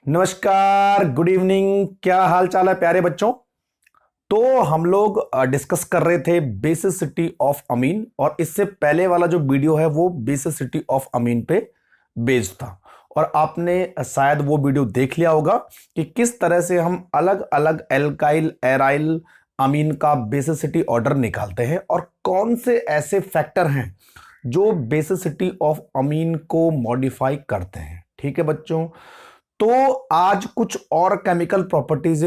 नमस्कार, good evening. क्या हाल चाल है प्यारे बच्चों। तो हम लोग डिस्कस कर रहे थे बेसिसिटी ऑफ अमीन, और इससे पहले वाला जो वीडियो है वो बेसिसिटी ऑफ अमीन पे बेस्ड था। और आपने शायद वो वीडियो देख लिया होगा कि किस तरह से हम अलग अलग एल्काइल एराइल अमीन का बेसिसिटी ऑर्डर निकालते हैं, और कौन से ऐसे फैक्टर हैं जो बेसिसिटी ऑफ अमीन को मॉडिफाई करते हैं। ठीक है बच्चों, तो आज कुछ और केमिकल प्रॉपर्टीज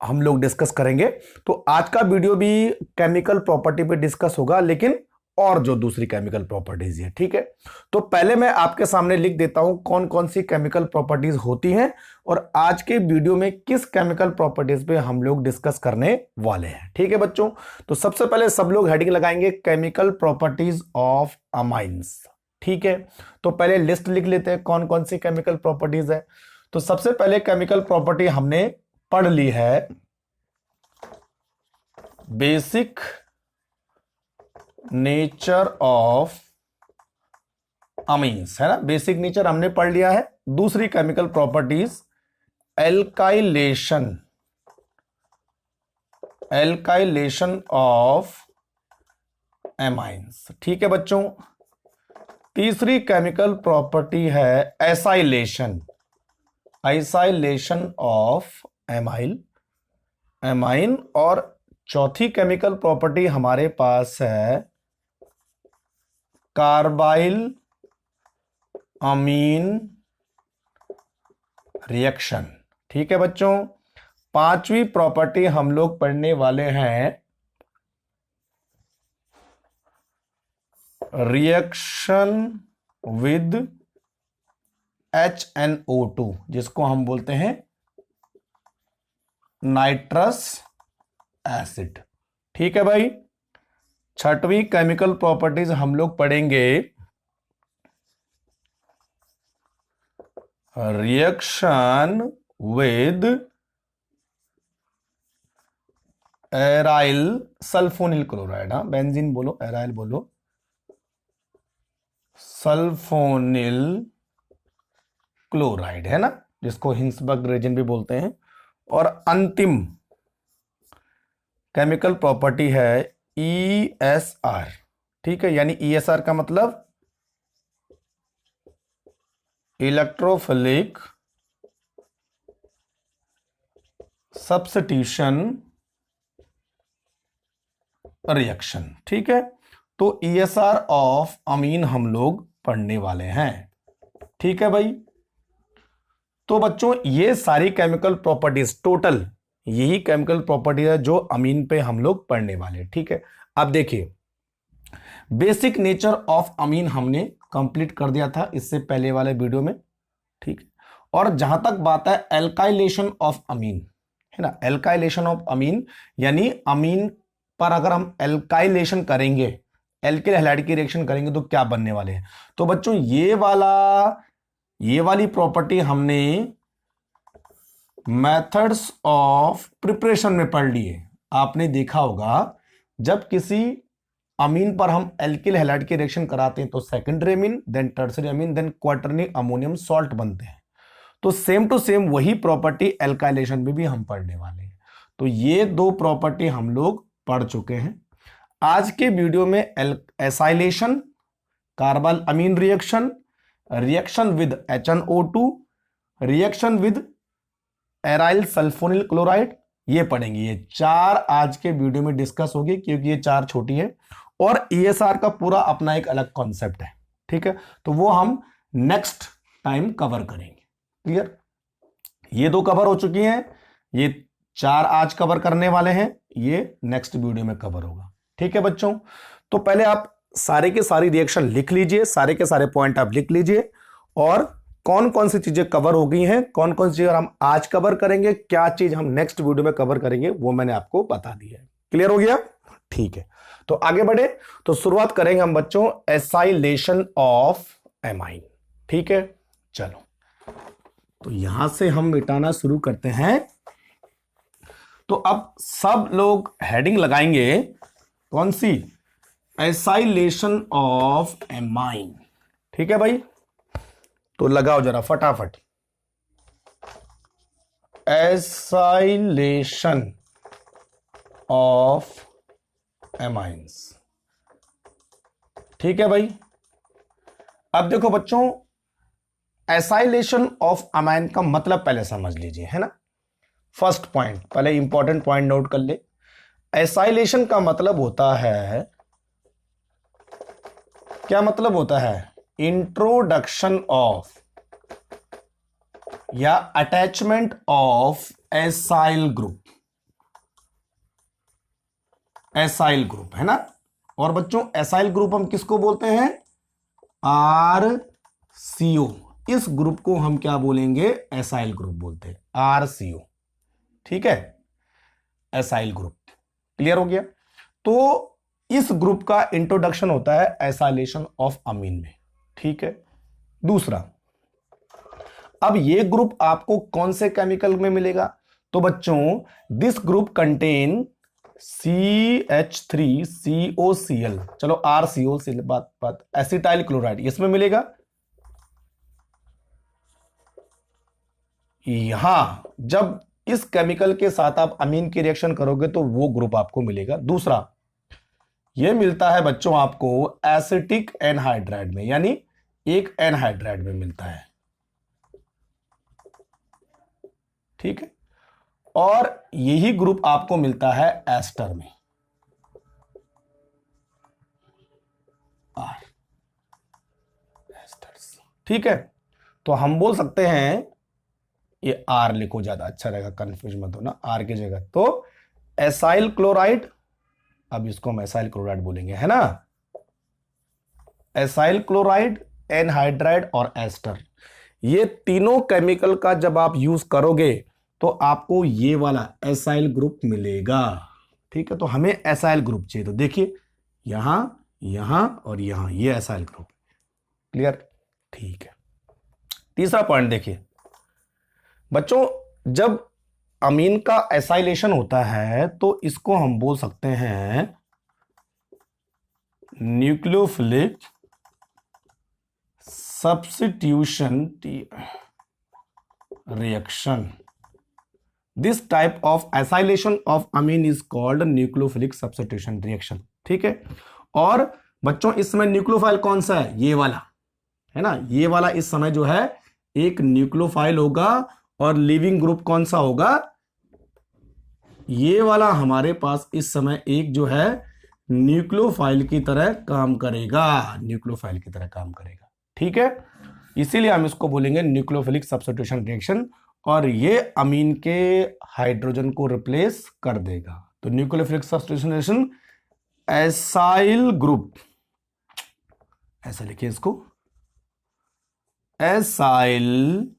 हम लोग डिस्कस करेंगे। तो आज का वीडियो भी केमिकल प्रॉपर्टी पे डिस्कस होगा, लेकिन और जो दूसरी केमिकल प्रॉपर्टीज है। ठीक है, तो पहले मैं आपके सामने लिख देता हूं कौन कौन सी केमिकल प्रॉपर्टीज होती हैं, और आज के वीडियो में किस केमिकल प्रॉपर्टीज पे हम लोग डिस्कस करने वाले हैं। ठीक है बच्चों, तो सबसे पहले सब लोग हेडिंग लगाएंगे केमिकल प्रॉपर्टीज ऑफ अमाइंस। ठीक है, तो पहले लिस्ट लिख लेते हैं कौन कौन सी केमिकल प्रॉपर्टीज है। तो सबसे पहले केमिकल प्रॉपर्टी हमने पढ़ ली है बेसिक नेचर ऑफ अमीन्स, है ना। बेसिक नेचर हमने पढ़ लिया है। दूसरी chemical properties alkylation, alkylation of amines. ठीक है बच्चों, तीसरी केमिकल प्रॉपर्टी है एसाइलेशन, आइसाइलेशन ऑफ एमाइल एमाइन। और चौथी केमिकल प्रॉपर्टी हमारे पास है कार्बाइल अमीन रिएक्शन। ठीक है बच्चों, पांचवी प्रॉपर्टी हम लोग पढ़ने वाले हैं रिएक्शन विद HNO2, जिसको हम बोलते हैं नाइट्रस एसिड। ठीक है भाई। छठवीं केमिकल प्रॉपर्टीज हम लोग पढ़ेंगे reaction with aryl sulphonyl chloride. हाँ, बेंजीन बोलो, एराइल बोलो, सल्फोनिल क्लोराइड, है ना, जिसको हिंसबर्ग रीजन भी बोलते हैं। और अंतिम केमिकल प्रॉपर्टी है ESR। ठीक है, यानी ESR का मतलब इलेक्ट्रोफिलिक सब्स्टिट्यूशन रिएक्शन। ठीक है, तो ESR ऑफ अमीन हम लोग पढ़ने वाले हैं। ठीक है भाई। तो बच्चों ये सारी केमिकल प्रॉपर्टीज, टोटल यही केमिकल प्रॉपर्टी है जो अमीन पे हम लोग पढ़ने वाले। ठीक है, अब देखिए बेसिक नेचर ऑफ अमीन हमने कंप्लीट कर दिया था इससे पहले वाले वीडियो में। ठीक है, और जहां तक बात है एल्काइलेशन ऑफ अमीन, है ना, एल्काइलेशन ऑफ अमीन यानी अमीन पर अगर हम एल्काइलेशन करेंगे, एल्किल हैलाइड की रिएक्शन करेंगे तो क्या बनने वाले हैं। तो बच्चों ये वाली प्रॉपर्टी हमने मेथड्स ऑफ प्रिपरेशन में पढ़ ली है। आपने देखा होगा जब किसी अमीन पर हम एल्किल हैलाइड की रिएक्शन कराते हैं तो सेकेंडरी अमीन, देन टर्सरी अमीन, देन क्वार्टरनी अमोनियम सॉल्ट बनते हैं। तो सेम टू सेम वही प्रॉपर्टी एल्काइलेशन में भी हम पढ़ने वाले हैं। तो ये दो प्रॉपर्टी हम लोग पढ़ चुके हैं। आज के वीडियो में acylation, carbylamine reaction, reaction with HNO2, reaction with aryl sulphonyl chloride, ये पढ़ेंगे। ये चार आज के वीडियो में डिस्कस होगी क्योंकि ये चार छोटी है, और ESR का पूरा अपना एक अलग कॉन्सेप्ट है। ठीक है, तो वो हम नेक्स्ट टाइम कवर करेंगे। क्लियर, ये दो कवर हो चुकी हैं, ये चार आज कवर करने वाले हैं, ये नेक्स्ट वीडियो में कवर होगा। ठीक है बच्चों, तो पहले आप सारे के सारी रिएक्शन लिख लीजिए, सारे के सारे पॉइंट आप लिख लीजिए, और कौन कौन सी चीजें कवर हो गई हैं, कौन कौन सी चीजें हम आज कवर करेंगे, क्या चीज हम नेक्स्ट वीडियो में कवर करेंगे, वो मैंने आपको बता दिया है। क्लियर हो गया। ठीक है, तो आगे बढ़े। तो शुरुआत करेंगे हम बच्चों एसाइलेशन ऑफ एमाइन। ठीक है, चलो तो यहां से हम मिटाना शुरू करते हैं। तो अब सब लोग हेडिंग लगाएंगे कौन सी, एसाइलेशन ऑफ एमाइन। ठीक है भाई, तो लगाओ जरा फटाफट। Acylation of amines. ठीक है भाई। अब देखो बच्चों, एसाइलेशन ऑफ अमाइन का मतलब पहले समझ लीजिए, है ना। फर्स्ट पॉइंट, पहले इंपॉर्टेंट पॉइंट नोट कर ले। एसाइलेशन का मतलब होता है, क्या मतलब होता है? इंट्रोडक्शन ऑफ या attachment of acyl group. Acyl group, है ना। और बच्चों एसाइल ग्रुप हम किसको बोलते हैं? RCO। इस ग्रुप को हम क्या बोलेंगे? एसाइल ग्रुप बोलते हैं, RCO। ठीक है, एसाइल ग्रुप। क्लियर हो गया। तो इस ग्रुप का इंट्रोडक्शन होता है एसाइलेशन ऑफ अमीन में। ठीक है। दूसरा, अब ये ग्रुप आपको कौन से केमिकल में मिलेगा? तो बच्चों दिस ग्रुप कंटेन CH3COCl, चलो RCO से बात एसिटाइल क्लोराइड इसमें मिलेगा। यहां जब इस केमिकल के साथ आप अमीन की रिएक्शन करोगे तो वो ग्रुप आपको मिलेगा। दूसरा, ये मिलता है बच्चों आपको एसिटिक एनहाइड्राइड में, यानी एक एनहाइड्राइड में मिलता है। ठीक है। और यही ग्रुप आपको मिलता है एस्टर में, आर एस्टर्स। ठीक है। तो हम बोल सकते हैं, ये आर लिखो ज्यादा अच्छा रहेगा, कंफ्यूज मत होना आर की जगह। तो एसाइल क्लोराइड, अब इसको हम एसाइल क्लोराइड बोलेंगे, है ना। एसाइल क्लोराइड, एनहाइड्राइड और एस्टर, ये तीनों केमिकल का जब आप यूज करोगे तो आपको ये वाला एसाइल ग्रुप मिलेगा। ठीक है। तो हमें एसाइल ग्रुप चाहिए, तो देखिए यहां, यहां और यहां, ये एसाइल ग्रुप। क्लियर? ठीक है। तीसरा पॉइंट देखिए बच्चों, जब अमीन का एसाइलेशन होता है तो इसको हम बोल सकते हैं nucleophilic substitution reaction. This type of acylation of amine is called nucleophilic substitution reaction. ठीक है। और बच्चों इसमें न्यूक्लियोफाइल कौन सा है? ये वाला, है ना। ये वाला इस समय जो है एक न्यूक्लियोफाइल होगा, और लिविंग ग्रुप कौन सा होगा? ये वाला हमारे पास इस समय एक जो है न्यूक्लियोफाइल की तरह काम करेगा, न्यूक्लियोफाइल की तरह काम करेगा। ठीक है। इसीलिए हम इसको बोलेंगे न्यूक्लियोफिलिक सब्स्टिट्यूशन रिएक्शन, और ये अमीन के हाइड्रोजन को रिप्लेस कर देगा। तो nucleophilic substitution reaction, acyl group, ऐसा लिखिए इसको, acyl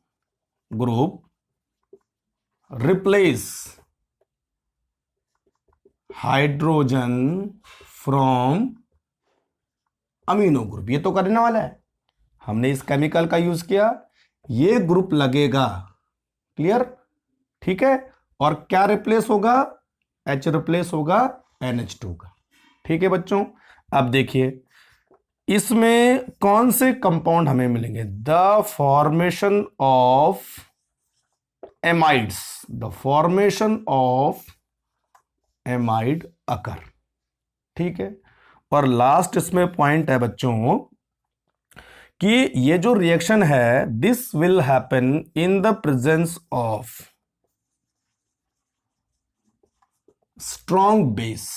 group replace hydrogen from amino group. ये तो करने वाला है, हमने इस केमिकल का यूज किया, ये ग्रुप लगेगा। क्लियर? ठीक है। और क्या रिप्लेस होगा? H रिप्लेस होगा NH2 का। ठीक है बच्चों। अब देखिए इसमें कौन से कंपाउंड हमें मिलेंगे? The formation of amides, the formation of amide occur. ठीक है। और लास्ट इसमें पॉइंट है बच्चों कि ये जो रिएक्शन है, this will happen in the presence of strong base,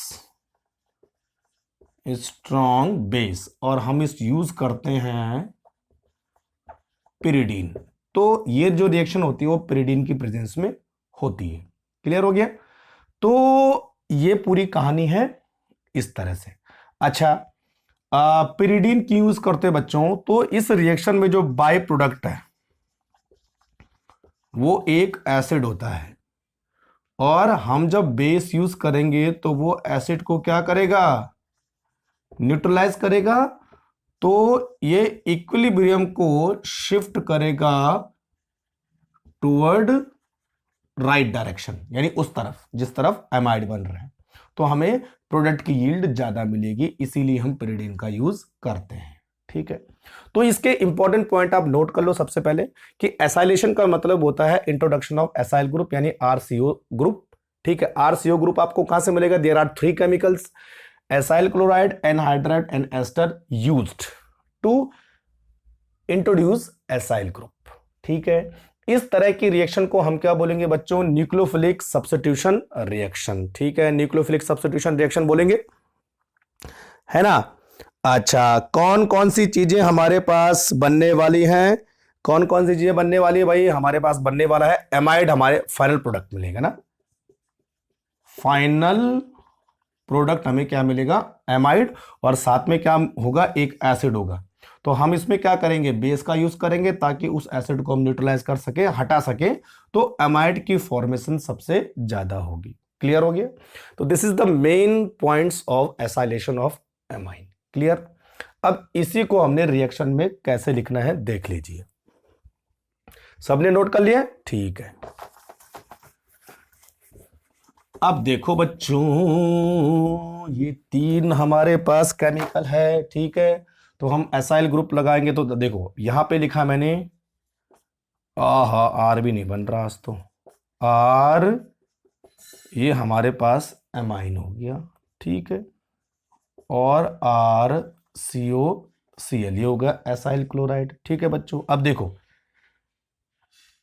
strong base, और हम इस यूज करते हैं पिरिडीन। तो ये जो रिएक्शन होती है वो पिरिडीन की प्रेजेंस में होती है। क्लियर हो गया? तो ये पूरी कहानी है इस तरह से। अच्छा, पिरिडीन की यूज करते हैं बच्चों, तो इस रिएक्शन में जो बाय प्रोडक्ट है वो एक एसिड होता है, और हम जब बेस यूज करेंगे तो वो एसिड को क्या करेगा? न्यूट्रलाइज करेगा। तो ये इक्विलिब्रियम को शिफ्ट करेगा टुवर्ड राइट डायरेक्शन, यानी उस तरफ जिस तरफ एमाइड बन रहे हैं। तो हमें प्रोडक्ट की यील्ड ज्यादा मिलेगी, इसीलिए हम पिरिडीन का यूज करते हैं। ठीक है। तो इसके इंपॉर्टेंट पॉइंट आप नोट कर लो सबसे पहले कि एसाइलेशन का मतलब होता है इंट्रोडक्शन ऑफ एसाइल ग्रुप यानी आरसीओ ग्रुप। ठीक है, आरसीओ ग्रुप आपको कहां से मिलेगा? There are 3 chemicals acyl chloride, anhydride and ester used to introduce acyl group. ठीक है, इस तरह की रिएक्शन को हम क्या बोलेंगे बच्चों? Nucleophilic substitution reaction. ठीक है, न्यूक्लियोफिलिक सब्स्टिट्यूशन रिएक्शन बोलेंगे, है ना। अच्छा, कौन कौन सी चीजें हमारे पास बनने वाली हैं? कौन कौन सी चीजें बनने वाली है भाई? हमारे पास बनने वाला है एमाइड, हमारे फाइनल प्रोडक्ट मिलेगा ना। फाइनल प्रोडक्ट हमें क्या मिलेगा? एमाइड, और साथ में क्या होगा? एक एसिड होगा। तो हम इसमें क्या करेंगे? बेस का यूज करेंगे ताकि उस एसिड को हम न्यूट्रलाइज कर सके, हटा सके, तो एमाइड की फॉर्मेशन सबसे ज्यादा होगी। क्लियर हो गया? तो this is the main points of acylation of amine. Clear? अब इसी को हमने रिएक्शन में कैसे लिखना है देख लीजिए। सबने नोट कर लिया? ठीक है, अब देखो बच्चों, ये 3 हमारे पास केमिकल है। ठीक है, तो हम एसाइल ग्रुप लगाएंगे तो देखो यहां पे लिखा मैंने, आर भी नहीं बन रहा आज तो, आर, ये हमारे पास एमाइन हो गया। ठीक है, और आर सीओ सी एल, ये होगा एसाइल क्लोराइड। ठीक है बच्चों, अब देखो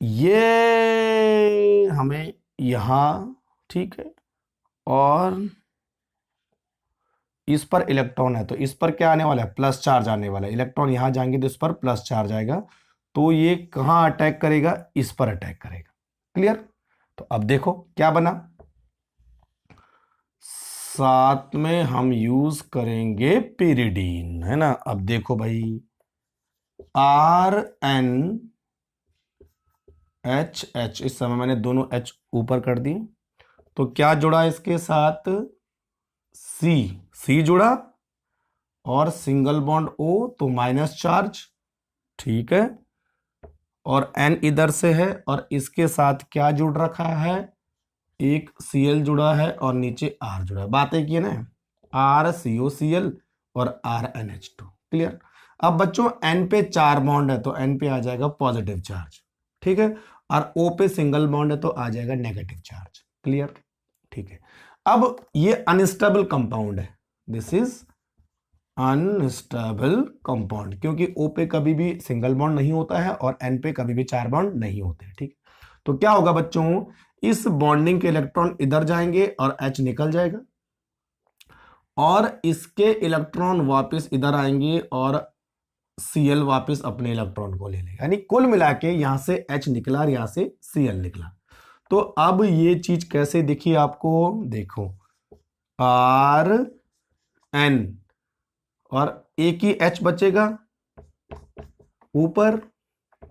ये हमें यहां, ठीक है, और इस पर इलेक्ट्रॉन है तो इस पर क्या आने वाला है? प्लस चार्ज आने वाला है। इलेक्ट्रॉन यहां जाएंगे तो इस पर प्लस चार्ज आएगा, तो ये कहां अटैक करेगा? इस पर अटैक करेगा। क्लियर? तो अब देखो क्या बना, साथ में हम यूज करेंगे पिरिडीन, है ना। अब देखो भाई, आर एन एच एच, इस समय मैंने दोनों एच ऊपर कर दिए, तो क्या जुड़ा इसके साथ? सी, सी जुड़ा, और सिंगल बॉन्ड ओ, तो माइनस चार्ज। ठीक है, और एन इधर से है, और इसके साथ क्या जुड़ रखा है? एक Cl जुड़ा है, और नीचे R जुड़ा है। बातें की ना, RCOCl और RNH2। क्लियर? अब बच्चों N पे 4 बॉन्ड है तो N पे आ जाएगा पॉजिटिव चार्ज। ठीक है, और O पे सिंगल बॉन्ड है तो आ जाएगा नेगेटिव चार्ज। क्लियर? ठीक है, अब ये अनस्टेबल कंपाउंड है, दिस इज अनस्टेबल कंपाउंड, क्योंकि O पे कभी भी सिंगल बॉन्ड नहीं होता है और N पे कभी भी 4 बॉन्ड नहीं होते हैं। ठीक, तो क्या होगा बच्चों? इस बॉन्डिंग के इलेक्ट्रॉन इधर जाएंगे और H निकल जाएगा, और इसके इलेक्ट्रॉन वापस इधर आएंगे और Cl वापस अपने इलेक्ट्रॉन को ले लेगा। यानी कुल मिला के यहां से H निकला और यहां से Cl निकला। तो अब ये चीज कैसे दिखी आपको? देखो, Rn, और एक ही H बचेगा ऊपर,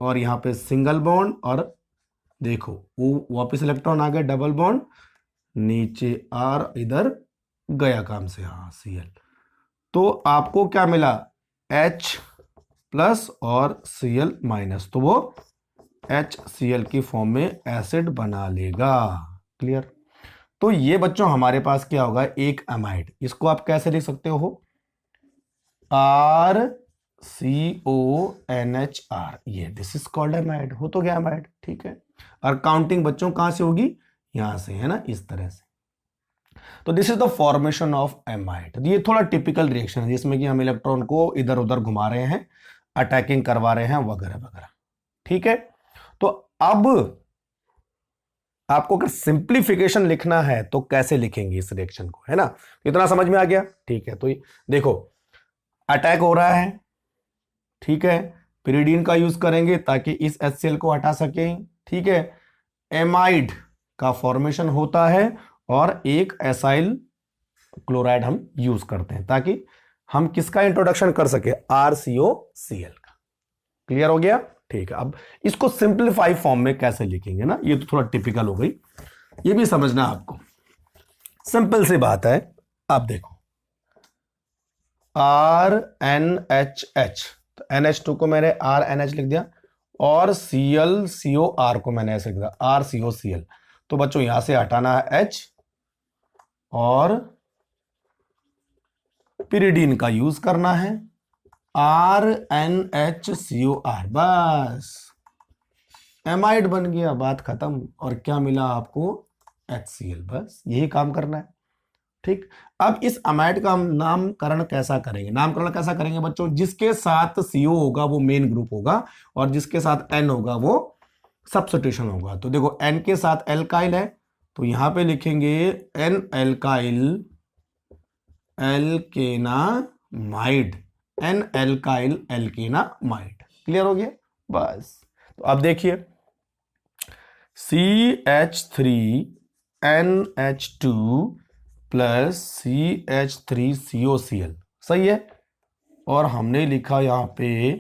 और यहां पे सिंगल बॉन्ड, और देखो वापस इलेक्ट्रॉन आ गया, डबल बॉन्ड, नीचे R, इधर गया काम से, हाँ Cl। तो आपको क्या मिला? H प्लस और Cl माइनस, तो वो HCl की फॉर्म में एसिड बना लेगा। क्लियर? तो ये बच्चों हमारे पास क्या होगा? एक एमाइड। इसको आप कैसे लिख सकते हो? RCONHR, ये दिस इज कॉल्ड एमाइड। हो तो गया एमाइड। ठीक है, और काउंटिंग बच्चों कहां से होगी? यहां से, है ना, इस तरह से। तो this is the formation of amide. ये थोड़ा टिपिकल रिएक्शन है जिसमें कि हम इलेक्ट्रॉन को इधर उधर घुमा रहे हैं, अटैकिंग करवा रहे हैं, वगैरह वगैरह। ठीक है, तो अब आपको अगर सिंप्लीफिकेशन लिखना है तो कैसे लिखेंगे इस रिएक्शन को, है ना। इतना समझ में आ गया? ठीक है, तो देखो अटैक हो रहा है, ठीक है, पिरिडीन का यूज करेंगे ताकि इस HCl को हटा सकें। ठीक है, एमाइड का फॉर्मेशन होता है और एक एसाइल क्लोराइड हम यूज करते हैं ताकि हम किसका इंट्रोडक्शन कर सके? RCOCl का। क्लियर हो गया? ठीक है, अब इसको सिंप्लीफाई फॉर्म में कैसे लिखेंगे ना, ये तो थोड़ा टिपिकल हो गई, ये भी समझना आपको। सिंपल सी बात है, आप देखो RNHH, तो NH2 को मैंने RNH लिख दिया, और ClCOR को मैंने ऐसे लिख दिया RCOCl। तो बच्चों यहां से हटाना है H, और पिरिडीन का यूज करना है RNHCOR, बस एमाइड बन गया, बात खत्म। और क्या मिला आपको? HCl, बस यही काम करना है। ठीक, अब इस अमाइड का हम नामकरण कैसा करेंगे? नामकरण कैसा करेंगे बच्चों? जिसके साथ CO होगा वो मेन ग्रुप होगा, और जिसके साथ N होगा वो सब्स्टिट्यूशन होगा। तो देखो N के साथ एल्काइल है, तो यहां पे लिखेंगे N alkyl alkanamide, N alkyl alkanamide. Clear हो गया? बस। तो अब देखिए CH3NH2 प्लस CH3COCl, सही है। और हमने लिखा यहां पे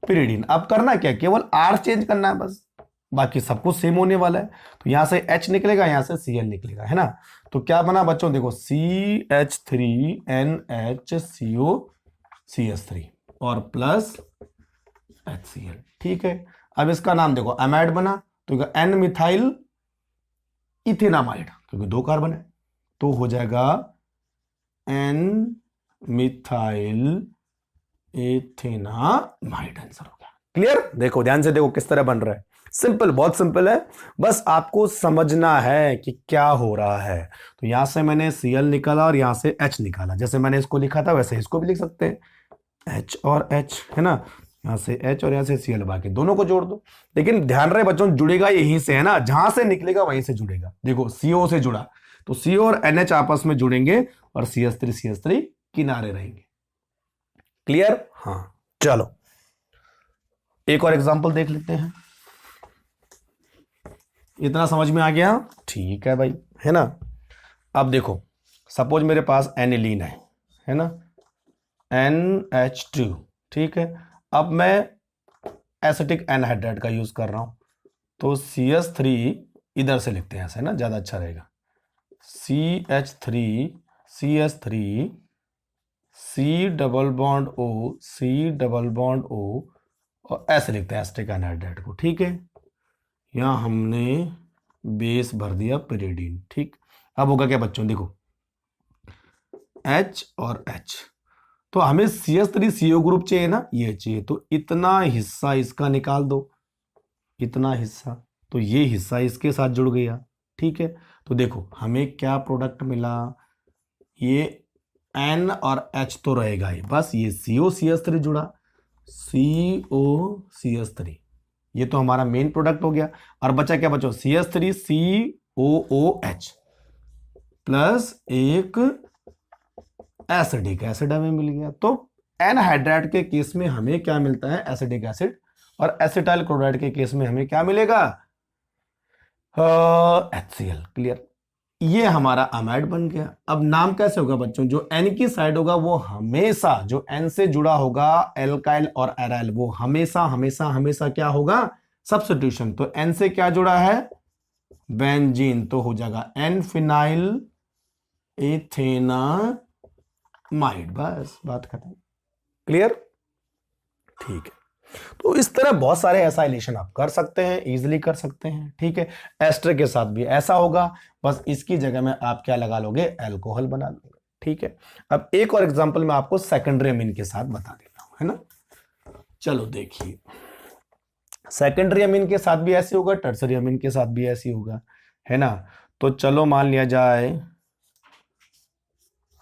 पिरिडीन। अब करना क्या? केवल R चेंज करना है बस, बाकी सब कुछ सेम होने वाला है। तो यहां से H निकलेगा, यहां से Cl निकलेगा, है ना। तो क्या बना बच्चों? देखो CH3NHCOCH3 और प्लस HCl। ठीक है, अब इसका नाम देखो अमाइड बना, तो N मिथाइल इथेनामाइड, क्योंकि 2 कार्बन है, तो हो जाएगा N मिथाइल इथेनामाइड। आंसर हो गया। क्लियर? देखो ध्यान से देखो किस तरह बन रहा है। सिंपल, बहुत सिंपल है, बस आपको समझना है कि क्या हो रहा है। तो यहां से मैंने Cl निकाला और यहां से H निकाला, जैसे मैंने इसको लिखा था वैसे इसको भी लिख सकते हैं, H और H, है ना। यहां से H और यहां से Cl, बाकी दोनों को जोड़ दो। लेकिन ध्यान रहे बच्चों, जुड़ेगा यहीं से, है ना, जहां से निकलेगा वहीं से जुड़ेगा। देखो CO से जुड़ा, तो CO और NH आपस में जुड़ेंगे और CH3 किनारे रहेंगे। क्लियर? हाँ, चलो एक और एग्जांपल देख लेते हैं। इतना समझ में आ गया? ठीक है भाई, है ना। अब देखो सपोज मेरे पास एनिलीन है ना, NH2, ठीक है। अब मैं एसिटिक एनहाइड्राइड का यूज कर रहा हूं, तो CH3 इधर से लिखते हैं ऐसे, ना, ज्यादा अच्छा रहेगा। CH3 C double bond O, C double bond O, और ऐसे लिखते हैं एसिटिक एनहाइड्राइड को। ठीक है, यहां हमने बेस भर दिया पिरिडीन। ठीक, अब होगा क्या बच्चों? देखो H और H, तो हमें CH3CO ग्रुप चाहिए ना, ये चाहिए, तो इतना हिस्सा इसका निकाल दो, इतना हिस्सा, तो ये हिस्सा इसके साथ जुड़ गया। ठीक है, तो देखो हमें क्या प्रोडक्ट मिला? ये N और H तो रहेगा ही, बस ये COCH3 जुड़ा, COCH3, ये तो हमारा मेन प्रोडक्ट हो गया। और बचा क्या बच्चों? CH3COOH प्लस एक एसिडिक एसिड हमें मिल गया। तो एनहाइड्राइड के केस में हमें क्या मिलता है? Acidic acid. और एसिटाइल क्लोराइड के केस में हमें क्या मिलेगा? HCl। क्लियर? ये हमारा अमाइड बन गया। अब नाम कैसे होगा बच्चों? जो N की साइड होगा वो हमेशा, जो N से जुड़ा होगा एल्काइल और एराइल, वो हमेशा हमेशा हमेशा क्या होगा? सब्स्टिट्यूशन। तो N से क्या जुड़ा है? बेंजीन, तो हो जाएगा N फिनाइल एथेनामाइड, बस बात खत्म। क्लियर? ठीक है, तो इस तरह बहुत सारे एसाइलेशन आप कर सकते हैं, इजीली कर सकते हैं। ठीक है, एस्टर के साथ भी ऐसा होगा, बस इसकी जगह में आप क्या लगा लोगे? अल्कोहल बना लोगे। ठीक है, अब एक और एग्जांपल मैं आपको सेकेंडरी अमीन के साथ बता देता हूं, है ना। चलो देखिए, सेकेंडरी अमीन के साथ भी ऐसे होगा, टर्सरी अमीन के साथ भी ऐसे होगा, है ना। तो चलो मान लिया जाए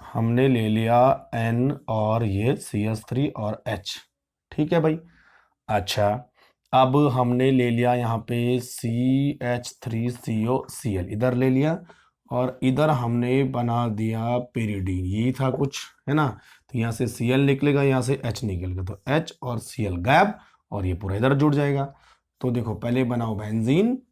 हमने ले लिया N और ये CH3 और H। ठीक है भाई, अच्छा, अब हमने ले लिया यहाँ पे CH3COCl, इधर ले लिया, और इधर हमने बना दिया पेरिडीन, यही था कुछ, है ना। तो यहाँ से Cl निकलेगा, यहाँ से H निकलेगा, तो H और Cl गैप, और ये पूरा इधर जुड़ जाएगा। तो देखो पहले बनाओ बेंजीन,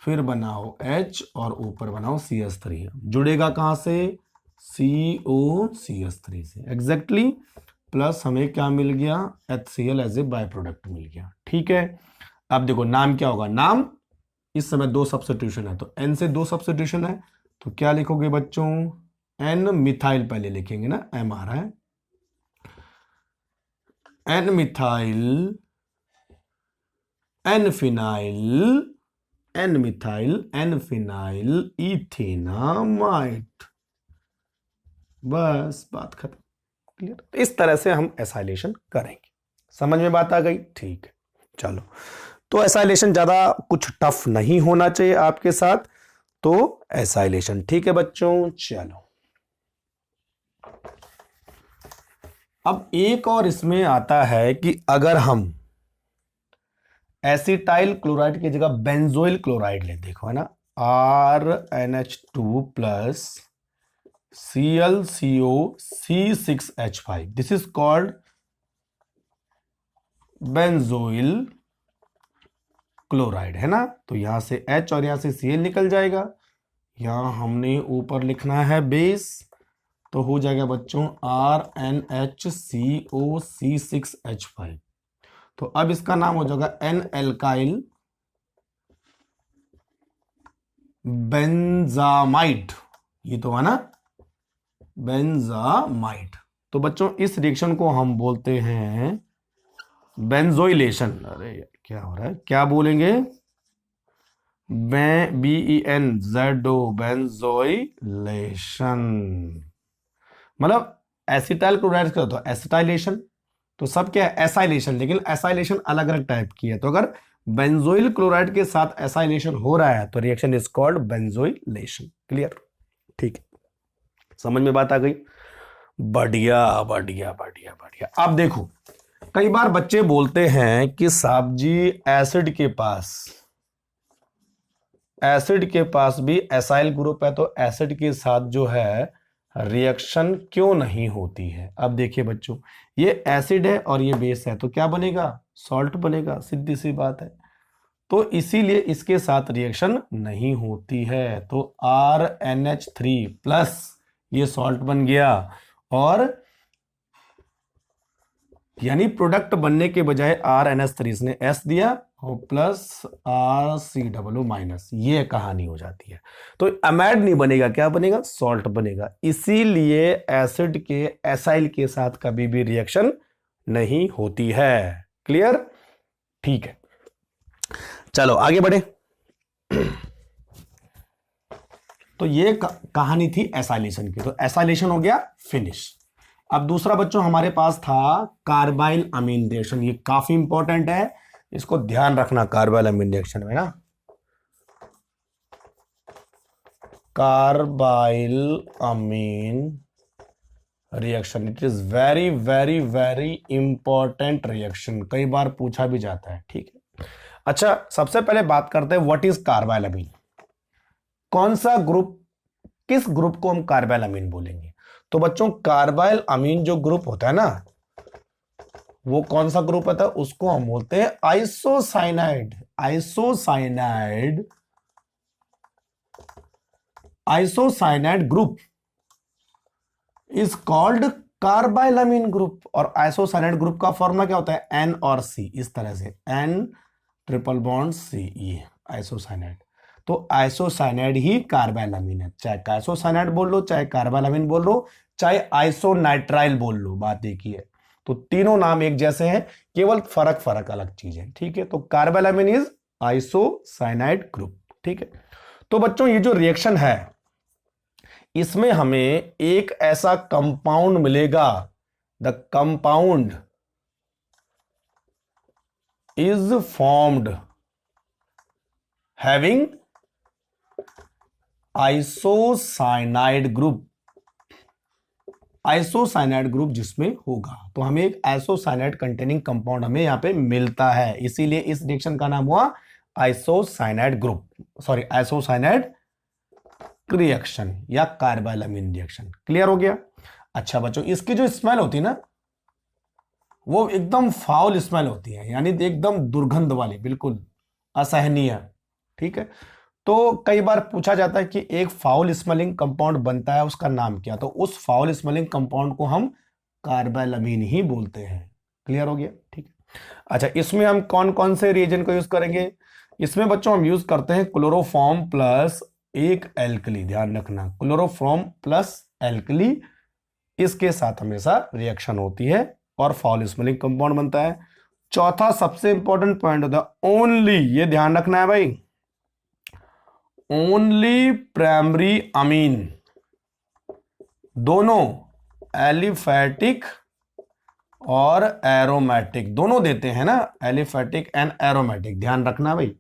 फिर बनाओ H, और ऊपर बनाओ CH3। जुड़ेगा कहाँ से? COCH3 से एग्जैक्टली, प्लस हमें क्या मिल गया? HCl as a by product मिल गया। ठीक है, अब देखो नाम क्या होगा? नाम इस समय 2 सब्स्टिट्यूशन है, तो N से 2 सब्स्टिट्यूशन है, तो क्या लिखोगे बच्चों? N मिथाइल पहले लिखेंगे ना, M आ रहा है, N methyl, N phenyl, N methyl, N phenyl ethanamide, बस बात खत्म। क्लियर? तो इस तरह से हम एसाइलेशन करेंगे। समझ में बात आ गई? ठीक है, चलो। तो एसाइलेशन ज्यादा कुछ टफ नहीं होना चाहिए आपके साथ, तो एसाइलेशन ठीक है बच्चों। चलो अब एक और इसमें आता है कि अगर हम एसिटाइल क्लोराइड की जगह बेंजोइल क्लोराइड ले, देखो है ना, RnH2 plus ClCO C6H5, this is called benzoyl chloride, है ना। तो यहां से H और यहां से Cl निकल जाएगा, यहां हमने ऊपर लिखना है बेस, तो हो जाएगा बच्चों RnHCOC6H5। तो अब इसका नाम हो जाएगा एन एल्काइल बेंजामाइड, ये तो है ना, बेंजामाइड। तो बच्चों इस रिएक्शन को हम बोलते हैं बेंजोइलेशन। अरे क्या हो रहा है, क्या बोलेंगे? BENZO, benzoylation. मतलब एसिटाइल क्लोराइड का होता है एसिटाइलेशन, तो सब क्या है एसाइलेशन, लेकिन एसाइलेशन अलग अलग टाइप की है। तो अगर बेंजोइल क्लोराइड के साथ एसाइलेशन हो रहा है तो reaction is called benzoylation. Clear? ठीक है, समझ में बात आ गई? बढ़िया बढ़िया बढ़िया बढ़िया। अब देखो कई बार बच्चे बोलते हैं कि साहब जी एसिड के पास भी एसाइल ग्रुप है, तो एसिड के साथ जो है रिएक्शन क्यों नहीं होती है? अब देखिए बच्चों, ये एसिड है और ये बेस है, तो क्या बनेगा? सॉल्ट बनेगा, सीधी सी बात है। तो इसीलिए इसके साथ रिएक्शन नहीं होती है। तो RnH3 प्लस ये सॉल्ट बन गया, और यानी प्रोडक्ट बनने के बजाय RnH3 इसने S दिया और प्लस RCOO माइनस, ये कहानी हो जाती है। तो अमाइड नहीं बनेगा, क्या बनेगा? सॉल्ट बनेगा। इसीलिए एसिड के एसाइल के साथ कभी भी रिएक्शन नहीं होती है। क्लियर? ठीक है, चलो आगे बढ़े। तो ये कहानी थी एसाइलेशन की, तो एसाइलेशन हो गया फिनिश। अब दूसरा बच्चों हमारे पास था कार्बाइल अमीन रिएक्शन, ये काफी इंपॉर्टेंट है, इसको ध्यान रखना। कार्बाइल अमीन रिएक्शन में ना, carbylamine reaction, it is very very very important reaction, कई बार पूछा भी जाता है। ठीक है, अच्छा सबसे पहले बात करते हैं व्हाट इज कार्बाइल अमीन। कौन सा ग्रुप, किस ग्रुप को हम कार्बाइल अमीन बोलेंगे? तो बच्चों कार्बाइल अमीन जो ग्रुप होता है ना, वो कौन सा ग्रुप होता है? उसको हम बोलते हैं isocyanide. Isocyanide group is called carbylamine group. और आइसोसाइनाइड ग्रुप का फॉर्मूला क्या होता है? N और C, इस तरह से N ट्रिपल बॉन्ड C, ये आइसोसाइनाइड। तो आइसोसाइनाइड ही कार्बाइल अमीन है, चाहे आइसोसाइनाइड बोल लो, चाहे कार्बाइल अमीन बोल लो, चाहे आइसोनाइट्राइल बोल लो, बात एक ही है। तो तीनों नाम एक जैसे हैं, केवल फर्क फर्क अलग चीज है। ठीक है, तो carbylamine is isocyanide group. ठीक है, तो बच्चों ये जो रिएक्शन है इसमें हमें एक ऐसा कंपाउंड मिलेगा, the compound is formed having isocyanide group. Isocyanide group जिसमें होगा, तो हमें एक आइसोसाइनाइड कंटेनिंग कंपाउंड हमें यहां पे मिलता है, इसीलिए इस रिएक्शन का नाम हुआ isocyanide group, sorry isocyanide reaction या कार्बाइल अमीन रिएक्शन। क्लियर हो गया? अच्छा बच्चों, इसकी जो स्मेल होती है ना, वो एकदम फाउल स्मेल होती है, यानी एकदम दुर्गंध वाली, बिल्कुल असहनीय। ठीक है, तो कई बार पूछा जाता है कि एक फाउल स्मेलिंग कंपाउंड बनता है, उसका नाम क्या? तो उस फाउल स्मेलिंग कंपाउंड को हम कार्बाइल अमीन ही बोलते हैं। क्लियर हो गया? ठीक है, अच्छा इसमें हम कौन कौन से रिएजेंट को यूज करेंगे? इसमें बच्चों हम यूज करते हैं क्लोरोफॉर्म प्लस एक एल्कली, ध्यान रखना क्लोरोफॉर्म प्लस एल्कली, इसके साथ हमेशा रिएक्शन होती है और फाउल स्मेलिंग कंपाउंड बनता है। चौथा सबसे इंपॉर्टेंट पॉइंट होता है ओनली, ये ध्यान रखना है भाई, ओनली प्राइमरी अमीन, दोनों एलिफैटिक और एरोमेटिक दोनों देते हैं ना, एलिफैटिक एंड एरोमेटिक, ध्यान रखना भाई।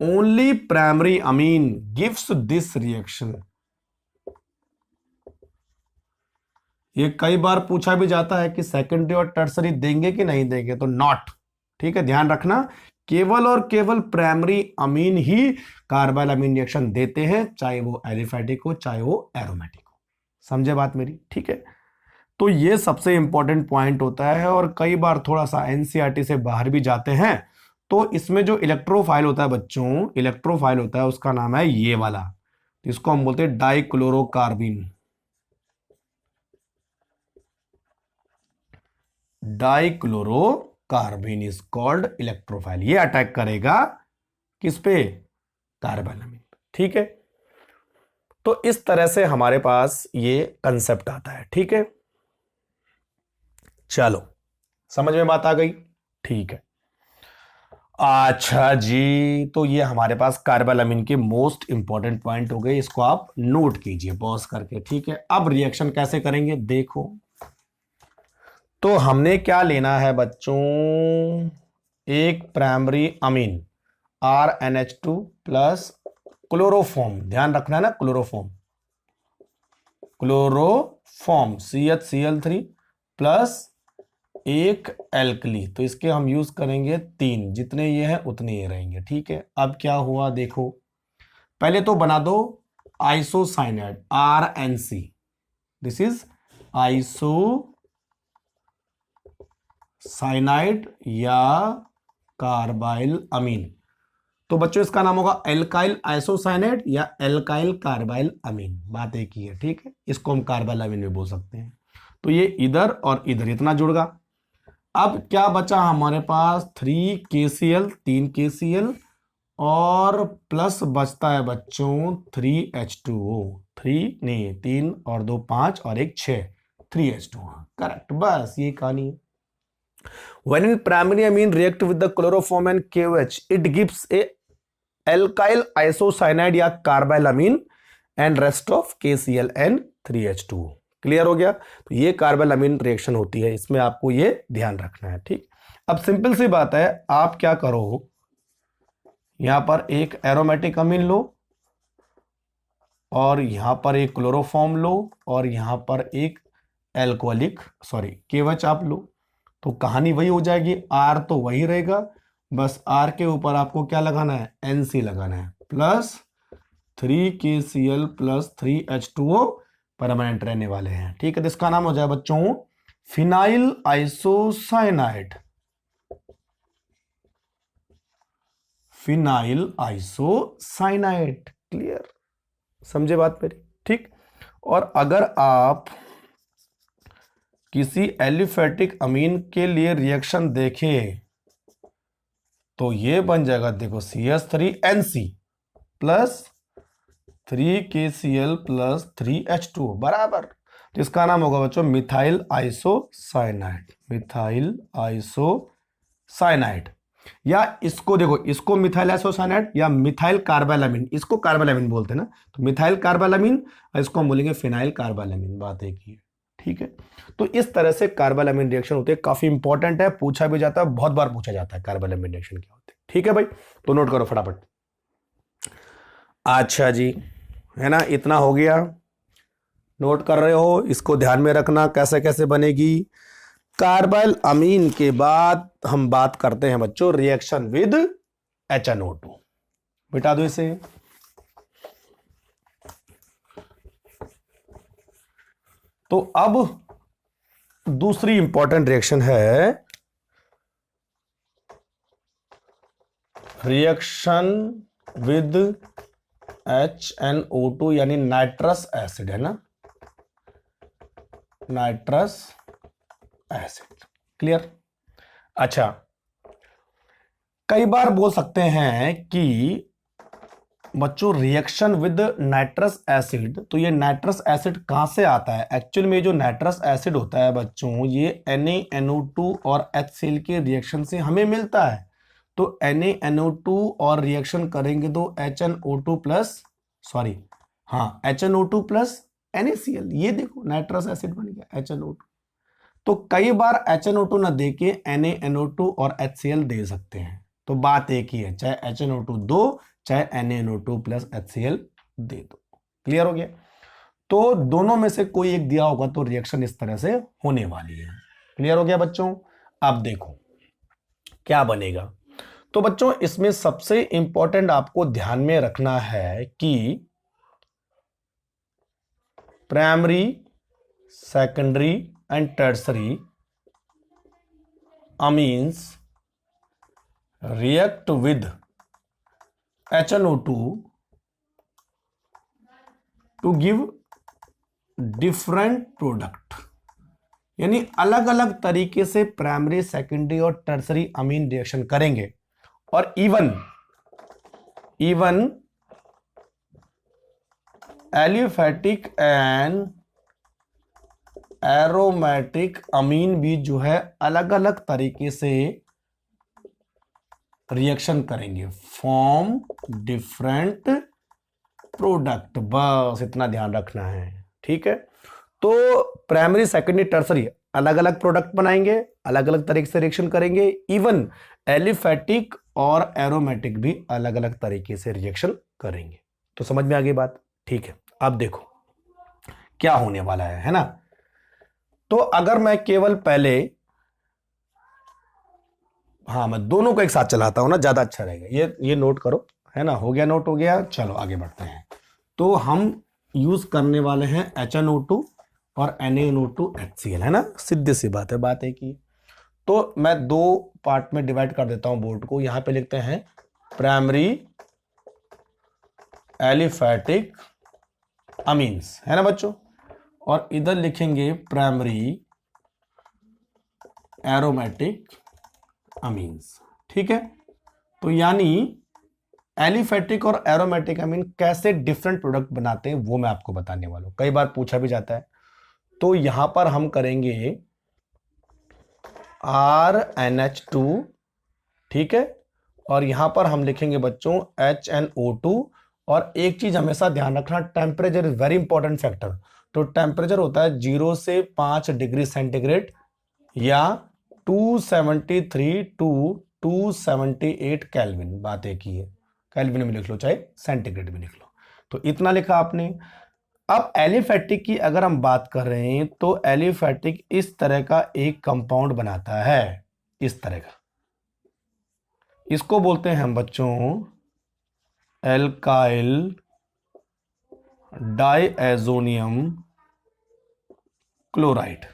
Only primary amine gives this reaction. ये कई बार पूछा भी जाता है कि सेकेंडरी और टर्सरी देंगे कि नहीं देंगे, तो नॉट, ठीक है, ध्यान रखना। केवल और केवल प्राइमरी अमीन ही कार्बाइल अमीन रिएक्शन देते हैं, चाहे वो एलिफैटिक हो चाहे वो एरोमेटिक हो। समझे बात मेरी, ठीक है। तो ये सबसे इंपॉर्टेंट पॉइंट होता है, और कई बार थोड़ा सा एनसीईआरटी से बाहर भी जाते हैं, तो इसमें जो इलेक्ट्रोफाइल होता है बच्चों, इलेक्ट्रोफाइल होता है, उसका नाम है ये वाला, इसको हम बोलते हैं dichlorocarbene. Dichlorocarbene is called electrophile. ये अटैक करेगा किस पे? कार्बाइल अमीन, ठीक है। तो इस तरह से हमारे पास ये कंसेप्ट आता है, ठीक है। चलो, समझ में बात आ गई, ठीक है। अच्छा जी, तो ये हमारे पास कार्बाइल अमीन के मोस्ट इंपॉर्टेंट पॉइंट हो गए, इसको आप नोट कीजिए पॉज करके, ठीक है। अब रिएक्शन कैसे करेंगे देखो। तो हमने क्या लेना है बच्चों, एक primary amine RNH2 plus chloroform, ध्यान रखना है ना, क्लोरोफॉर्म, क्लोरोफॉर्म CHCl3 प्लस एक एल्कली, तो इसके हम यूज करेंगे 3, जितने ये हैं उतने ये रहेंगे, ठीक है। अब क्या हुआ देखो, पहले तो बना दो isocyanide RNC, this is isocyanide या कार्बाइल अमीन। तो बच्चों इसका नाम होगा एल्काइल आइसोसाइनाइड या एल्काइल कार्बाइल अमीन, बात एक ही है, ठीक है। इसको हम कार्बाइल अमीन भी बोल सकते हैं। तो ये इधर और इधर इतना जुड़गा। अब क्या बचा हमारे पास, 3KCl, 3KCl, और प्लस बचता है बच्चों 3H2O, 3 नहीं 3 और 2 5 और 1 6, 3H2O, करेक्ट, बस ये कहानी है। When in primary amine react with the chloroform and KOH, it gives a alkyl isocyanide या carbylamine and rest of KCl and 3H2O। Clear हो गया। तो ये कार्बाइल अमीन रिएक्शन होती है, इसमें आपको ये ध्यान रखना है, ठीक। अब सिंपल सी बात है, आप क्या करो, यहां पर एक एरोमेटिक अमीन लो, और यहां पर एक क्लोरोफॉर्म लो, और यहां पर एक एल्कोहलिक KOH आप लो, तो कहानी वही हो जाएगी। R तो वही रहेगा, बस R के ऊपर आपको क्या लगाना है, NC लगाना है, plus 3KCl plus 3H2O permanent रहने वाले हैं, ठीक है। तो इसका नाम हो जाए बच्चों phenyl isocyanide, phenyl isocyanide, clear, समझे बात मेरी, ठीक। और अगर आप किसी एलिफैटिक अमीन के लिए रिएक्शन देखें तो ये बन जाएगा, देखो CH3NC plus 3KCl plus 3H2 बराबर, तो इसका नाम होगा बच्चों मिथाइल आइसोसाइनाइड, मिथाइल आइसोसाइनाइड। या इसको देखो, इसको मिथाइल आइसोसाइनाइड या मिथाइल कार्बाइल अमीन, इसको कार्बाइल अमीन बोलते हैं ना, तो मिथाइल कार्बाइल अमीन, और इसको हम बोलेंगे फिनाइल कार्बाइल अमीन, बात एक ही है, ठीक है। तो इस तरह से कार्बाइल अमीन रिएक्शन होते हैं, काफी इंपॉर्टेंट है, पूछा भी जाता है, बहुत बार पूछा जाता है कार्बाइल अमीन रिएक्शन क्या होते हैं, ठीक है भाई। तो नोट करो फटाफट। अच्छा जी, है ना, इतना हो गया, नोट कर रहे हो, इसको ध्यान में रखना कैसे कैसे बनेगी। कार्बाइल अमीन के बाद हम बात करते हैं बच्चों रिएक्शन विद HNO2, मिटा दो इसे। तो अब दूसरी इंपॉर्टेंट रिएक्शन है रिएक्शन विद HNO2 यानी नाइट्रस एसिड, है ना, नाइट्रस एसिड, क्लियर। अच्छा, कई बार बोल सकते हैं कि बच्चों रिएक्शन विद नाइट्रस एसिड, तो ये नाइट्रस एसिड कहां से आता है? एक्चुअल में जो नाइट्रस एसिड होता है बच्चों, ये NaNO2 और HCl के रिएक्शन से हमें मिलता है। तो NaNO2 और रिएक्शन करेंगे तो HNO2 plus HNO2 plus NaCl, ये देखो नाइट्रस एसिड बन गया HNO2। तो कई बार HNO2 ना दे के NaNO2 और HCl दे सकते हैं, तो बात एक ही है, चाहे HNO2 दो चाहे NaNO2 प्लस HCl दे दो। क्लियर हो गया? तो दोनों में से कोई एक दिया होगा तो रिएक्शन इस तरह से होने वाली है। क्लियर हो गया बच्चों? अब देखो क्या बनेगा। तो बच्चों इसमें सबसे इंपॉर्टेंट आपको ध्यान में रखना है कि primary, secondary and tertiary amines react with HNO2 to give different product, यानी अलग अलग तरीके से प्राइमरी, सेकेंडरी और टर्सरी अमीन रिएक्शन करेंगे और इवन एलिफेटिक एंड एरोमेटिक अमीन भी जो है अलग अलग तरीके से रिएक्शन करेंगे, फॉर्म डिफरेंट प्रोडक्ट। बस इतना ध्यान रखना है, ठीक है? तो प्राइमरी, सेकेंडरी, टर्सरी अलग अलग प्रोडक्ट बनाएंगे, अलग अलग तरीके से रिएक्शन करेंगे, इवन एलिफेटिक और एरोमेटिक भी अलग अलग तरीके से रिएक्शन करेंगे। तो समझ में आ गई बात? ठीक है, अब देखो क्या होने वाला है ना? तो अगर मैं केवल पहले, हाँ मैं दोनों को एक साथ चलाता हूं ना, ज्यादा अच्छा रहेगा। ये नोट करो, है ना? हो गया, नोट हो गया। चलो आगे बढ़ते हैं। तो हम यूज करने वाले हैं HNO2 और NaNO2 HCl, है ना? सीधी सी बात है, बात एक ही। तो मैं दो पार्ट में डिवाइड कर देता हूं बोर्ड को। यहां पे लिखते हैं प्राइमरी एलिफेटिक अमीन्स, है ना बच्चों? और इधर लिखेंगे प्राइमरी एरोमेटिक अमीन्स, ठीक है? तो यानी एलिफेटिक और एरोमेटिक अमीन कैसे डिफरेंट प्रोडक्ट बनाते हैं वो मैं आपको बताने वाला हूं। कई बार पूछा भी जाता है। तो यहां पर हम करेंगे RNH2, ठीक है? और यहां पर हम लिखेंगे बच्चों HNO2। और एक चीज हमेशा ध्यान रखना, temperature is very important factor. तो टेम्परेचर होता है 0 से 5 डिग्री सेंटीग्रेड या 273 टू 278 केल्विन। बात एक ही है, केल्विन में लिख लो चाहे सेंटीग्रेड में लिख लो। तो इतना लिखा आपने। अब एलिफेटिक की अगर हम बात कर रहे हैं तो एलिफेटिक इस तरह का एक कंपाउंड बनाता है, इस तरह का। इसको बोलते हैं हम बच्चों एल्काइल डाइएजोनियम क्लोराइड।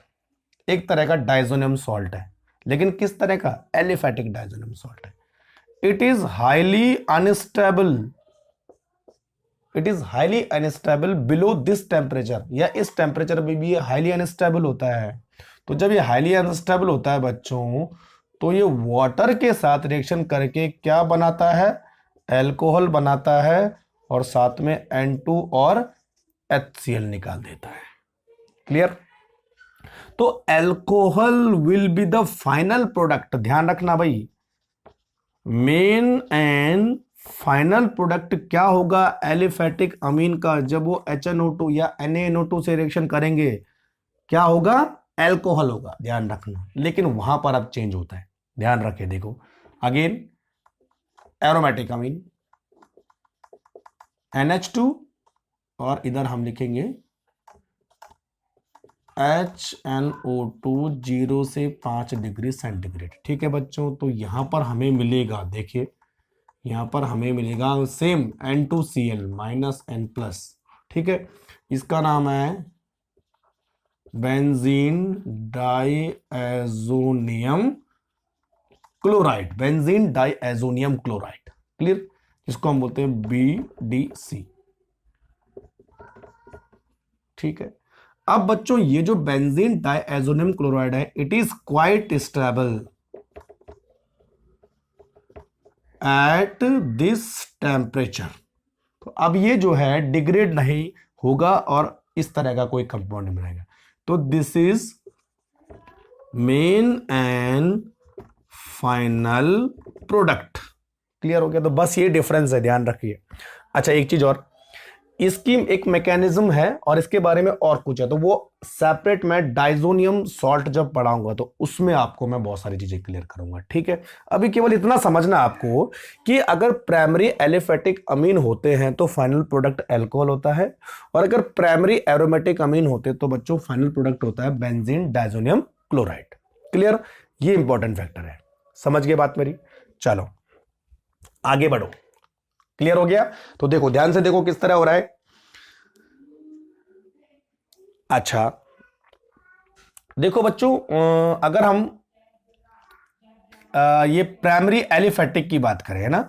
एक तरह का डाइजोनियम सॉल्ट है, लेकिन किस तरह का? एलिफेटिक डाइजोनियम सॉल्ट है। It is highly unstable, it is highly unstable below this temperature, या इस टेम्परेचर में भी ये हाईली अनस्टेबल होता है। तो जब ये हाईली अनस्टेबल होता है बच्चों, तो ये वाटर के साथ रिएक्शन करके क्या बनाता है? एल्कोहल बनाता है और साथ में N2 और HCl निकाल देता है। क्लियर? तो alcohol will be the final product. ध्यान रखना भाई, मेन एंड फाइनल प्रोडक्ट क्या होगा एलिफेटिक अमीन का? जब वो HNO2 या NaNO2 से रिएक्शन करेंगे, क्या होगा? एल्कोहल होगा। ध्यान रखना, लेकिन वहां पर अब चेंज होता है। ध्यान रखे, देखो अगेन एरोमेटिक अमीन NH2 और इधर हम लिखेंगे HNO2 0 से 5 डिग्री सेंटीग्रेड, ठीक है बच्चों? तो यहां पर हमें मिलेगा, देखिए यहां पर हमें मिलेगा same N2Cl minus N plus, ठीक है? इसका नाम है benzene diazonium chloride, benzene diazonium chloride. Clear? इसको हम बोलते हैं BDC, ठीक है? अब बच्चों ये जो बेंजीन डाइएजोनियम क्लोराइड है, it is quite stable at this temperature. तो अब ये जो है डिग्रेड नहीं होगा और इस तरह का कोई कंपाउंड नहीं बनेगा। तो this is main and final product. Clear हो गया? तो बस ये डिफरेंस है, ध्यान रखिए। अच्छा एक चीज और, इसकी एक मैकेनिज्म है और इसके बारे में और कुछ है, तो वो सेपरेट मैं डाइजोनियम सॉल्ट जब पढ़ाऊंगा तो उसमें आपको मैं बहुत सारी चीजें क्लियर करूंगा, ठीक है। अभी केवल इतना समझना आपको कि अगर प्राइमरी एलिफेटिक अमीन होते हैं तो फाइनल प्रोडक्ट अल्कोहल होता है, और अगर प्राइमरी एरोमेटिक अमीन होते तो बच्चों फाइनल प्रोडक्ट होता है बेंजीन डाइजोनियम क्लोराइड। क्लियर, ये इंपॉर्टेंट फैक्टर है। समझ गए बात मेरी? चलो आगे बढ़ो। क्लियर हो गया? तो देखो ध्यान से देखो किस तरह हो रहा है। अच्छा देखो बच्चों, अगर हम ये प्राइमरी एलिफेटिक की बात करें ना,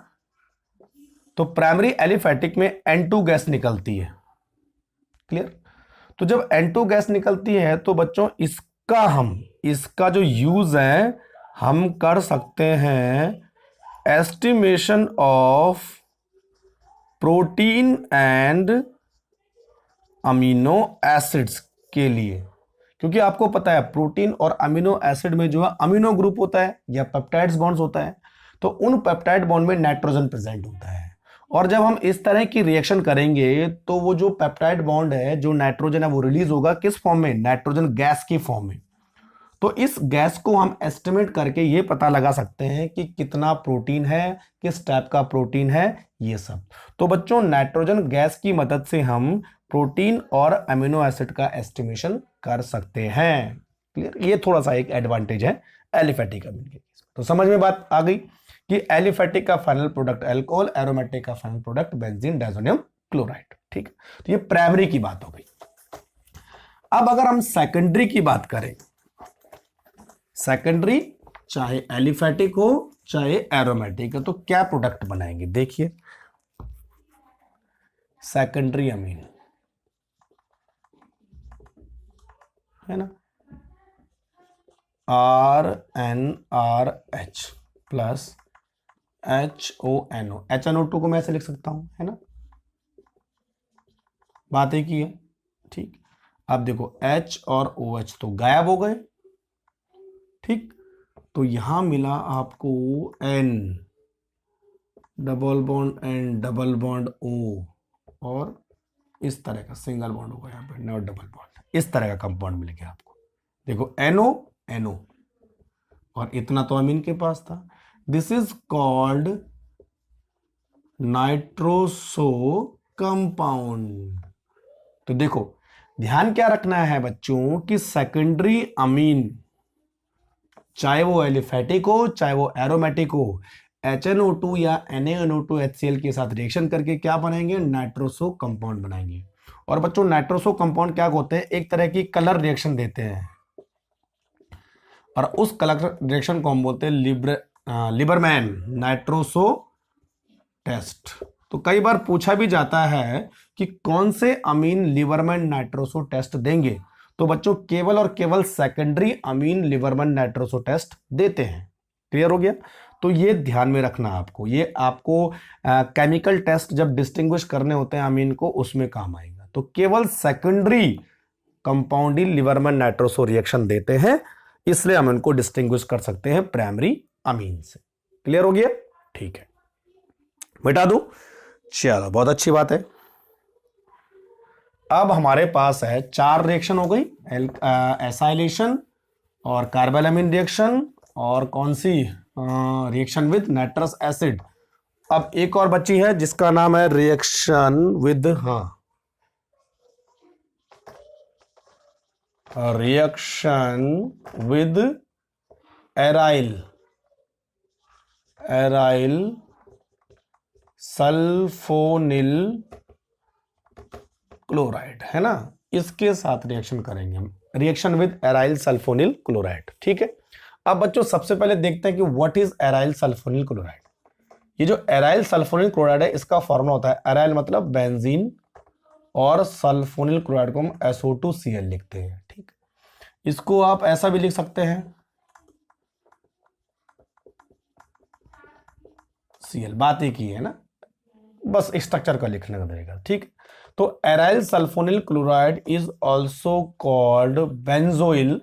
तो प्राइमरी एलिफेटिक में N2 गैस निकलती है। क्लियर? तो जब N2 गैस निकलती है तो बच्चों इसका जो यूज है हम कर सकते हैं estimation of protein and amino acids के लिए, क्योंकि आपको पता है प्रोटीन और अमीनो एसिड में जो है अमीनो ग्रुप होता है या पेप्टाइड्स बॉन्ड्स होता है, तो उन पेप्टाइड बॉन्ड में नाइट्रोजन प्रेजेंट होता है, और जब हम इस तरह की रिएक्शन करेंगे तो वो जो पेप्टाइड बॉन्ड है, जो नाइट्रोजन है, वो रिलीज होगा किस फॉर्म में? नाइट्रोजन गैस की फॉर्म में। तो इस गैस को हम एस्टिमेट करके ये पता लगा सकते हैं कि कितना प्रोटीन है, किस टाइप का प्रोटीन है, ये सब। तो बच्चों नाइट्रोजन गैस की मदद से हम प्रोटीन और अमीनो एसिड का एस्टिमेशन कर सकते हैं। क्लियर? ये थोड़ा सा एक एडवांटेज है एलिफेटिक अमीन के केस में। तो समझ में बात आ गई कि एलिफेटिक का फाइनल प्रोडक्ट अल्कोहल, एरोमेटिक का final product benzene diazonium chloride. ठीक, तो ये प्राइमरी की बात हो गई। अब अगर हम सेकेंडरी की बात करें, सेकेंडरी चाहे एलिफेटिक हो चाहे एरोमेटिक हो, तो क्या प्रोडक्ट बनाएंगे? देखिए सेकेंडरी अमीन है ना, RNRH प्लस HONO, HNO2 को मैं ऐसे लिख सकता हूं, है ना, बात एक ही है। ठीक, अब देखो H और OH तो गायब हो गए। ठीक, तो यहां मिला आपको N, double bond N, double bond O, और इस तरह का सिंगल बॉन्ड होगा यहाँ पे, नॉट डबल बॉन्ड, इस तरह का कंपाउंड मिल गया आपको। देखो NO NO, और इतना तो अमीन के पास था। This is called nitroso compound. तो देखो ध्यान क्या रखना है बच्चों कि सेकेंडरी अमीन चाहे वो एलिफेटिक हो चाहे वो एरोमेटिक हो, HNO2 या NaNO2 HCl के साथ रिएक्शन करके क्या बनाएंगे? नाइट्रोसो कंपाउंड बनाएंगे। और बच्चों नाइट्रोसो कंपाउंड क्या होते हैं? एक तरह की कलर रिएक्शन देते हैं, और उस कलर रिएक्शन को हम बोलते हैं लिबरमैन नाइट्रोसो टेस्ट। तो कई बार पूछा भी जाता है कि कौन से अमीन लिबरमैन नाइट्रोसो टेस्ट देंगे, तो बच्चों केवल और केवल secondary amine Liebermann nitroso test देते हैं। क्लियर हो गया? तो ये ध्यान में रखना आपको, ये आपको केमिकल टेस्ट जब डिस्टिंग्विश करने होते हैं अमीन को, उसमें काम आएगा। तो केवल सेकेंडरी कंपाउंड ही लिबरमैन नाइट्रोसो रिएक्शन देते हैं, इसलिए हम इनको डिस्टिंग्विश कर सकते हैं प्राइमरी अमीन से। क्लियर हो गया? ठीक है, मिटा दूं? चलो बहुत अच्छी बात है। अब हमारे पास है 4 रिएक्शन हो गई, एसाइलेशन और कार्बोलामिन रिएक्शन, और कौन सी रिएक्शन विद नाइट्रस एसिड। अब एक और बची है जिसका नाम है reaction with, reaction with aryl sulphonyl chloride, है ना, इसके साथ रिएक्शन करेंगे हम, reaction with aryl sulphonyl chloride. ठीक है, अब बच्चों सबसे पहले देखते हैं कि what is aryl sulphonyl chloride. ये जो एराइल सल्फोनिल क्लोराइड है, इसका फॉर्मूला होता है, एराइल मतलब बेंजीन, और सल्फोनिल क्लोराइड को हम SO2Cl लिखते हैं। ठीक, इसको आप ऐसा भी लिख सकते हैं Cl, बात एक ही है ना, बस स्ट्रक्चर का लिखने का रहेगा। ठीक, तो aryl sulphonyl chloride is also called benzoyl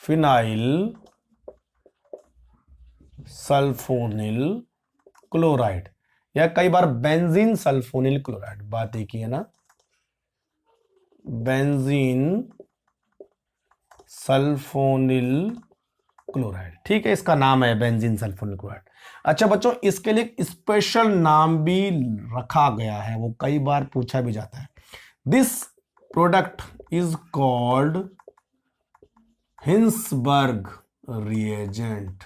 phenyl sulphonyl chloride, या कई बार बेंजीन सल्फोनिल क्लोराइड, बात एक ही है ना, बेंजीन सल्फोनिल क्लोराइड, ठीक है, इसका नाम है बेंजीन सल्फोनिल क्लोराइड। अच्छा बच्चों, इसके लिए एक स्पेशल नाम भी रखा गया है, वो कई बार पूछा भी जाता है। This product is called Hinsberg reagent,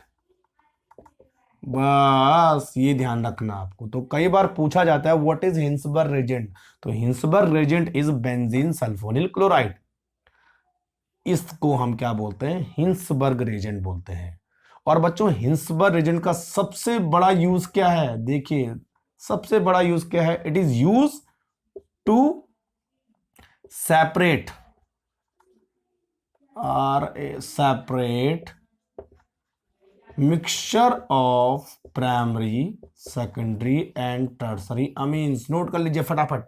बस ये ध्यान रखना आपको। तो कई बार पूछा जाता है व्हाट इज हिंसबर्ग रिएजेंट, तो Hinsberg reagent is benzene sulphonyl chloride, इसको हम क्या बोलते हैं, हिंसबर्ग रिएजेंट बोलते हैं। और बच्चों हिंसबर्ग रिएजेंट का सबसे बड़ा यूज क्या है, देखिए सबसे बड़ा यूज क्या है, it is use to separate mixture of primary secondary and tertiary amines. Note कर लीजिए फटाफट।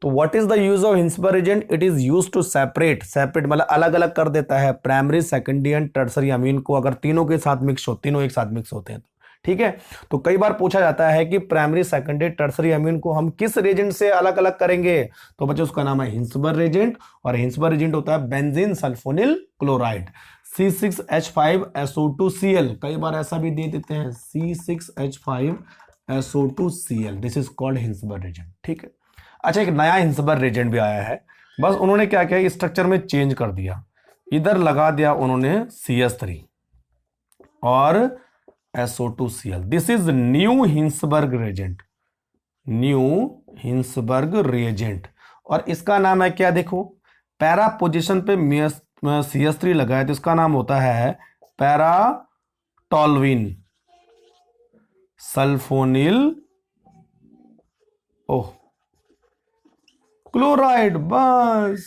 तो what is the use of Hinsberg reagent, it is use to separate मतलब अलग अलग कर देता है primary secondary and tertiary amine को, अगर तीनों के साथ मिक्स हो, तीनों एक साथ मिक्स होते हैं, ठीक है। तो कई बार पूछा जाता है कि प्राइमरी सेकेंडरी टर्सरी अमीन को हम किस रिएजेंट से अलग अलग करेंगे, तो बच्चों उसका नाम है हिंसबर्ग रिएजेंट, और हिंसबर्ग रिएजेंट होता है बेंजीन सल्फोनिल क्लोराइड, C6H5SO2Cl, कई बार ऐसा भी दे देते हैं C6H5SO2Cl, this is called Hinsberg reagent, ठीक है। अच्छा, एक नया हिंसबर्ग रिएजेंट भी आया है, बस उन्होंने क्या किया, स्ट्रक्चर में चेंज कर दिया, इधर लगा दिया उन्होंने CS3 और SO2Cl, this is new Hinsberg reagent, new Hinsberg reagent, और इसका नाम है क्या, देखो पैरा पोजीशन पे CS3 लगा है, तो इसका नाम होता है पैराटोल्विन सल्फोनिल क्लोराइड, बस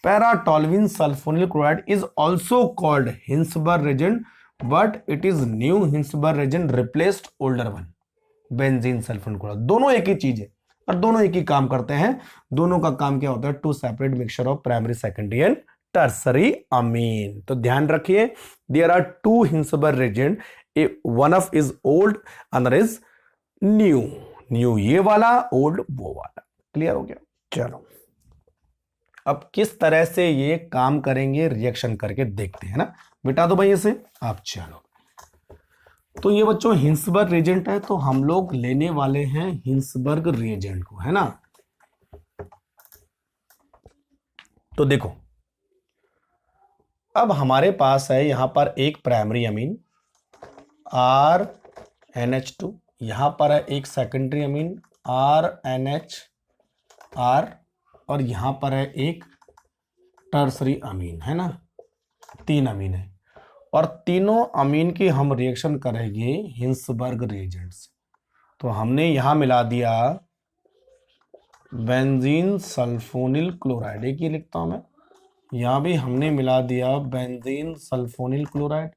para toluene sulphonyl chloride is also called Hinsberg reagent, but it is new Hinsberg reagent replaced older one benzene sulphonyl chloride. दोनों एक ही चीज है और दोनों एक ही काम करते हैं, दोनों का काम क्या होता है, to separate mixture of primary secondary and tertiary amine. तो ध्यान रखिए, there are two Hinsberg reagent, one of is old, another is new, new ये वाला, ओल्ड वो वाला, क्लियर हो गया। चलो अब किस तरह से ये काम करेंगे, रिएक्शन करके देखते हैं ना, मिटा दो भाई इसे आप। चलो तो ये बच्चों हिंसबर्ग रिएजेंट है, तो हम लोग लेने वाले हैं हिंसबर्ग रिएजेंट को, है ना। तो देखो अब हमारे पास है यहां पर एक प्राइमरी अमीन RNH2, यहां पर है एक सेकेंडरी अमीन RNHR, और यहां पर है एक टर्सरी अमीन, है ना, 3 अमीन है, और तीनों अमीन की हम रिएक्शन करेंगे हिंसबर्ग रिएजेंट से। तो हमने यहां मिला दिया बेंजीन सल्फोनिल क्लोराइड, एक ही लिखता हूं मैं, यहां भी हमने मिला दिया बेंजीन सल्फोनिल क्लोराइड,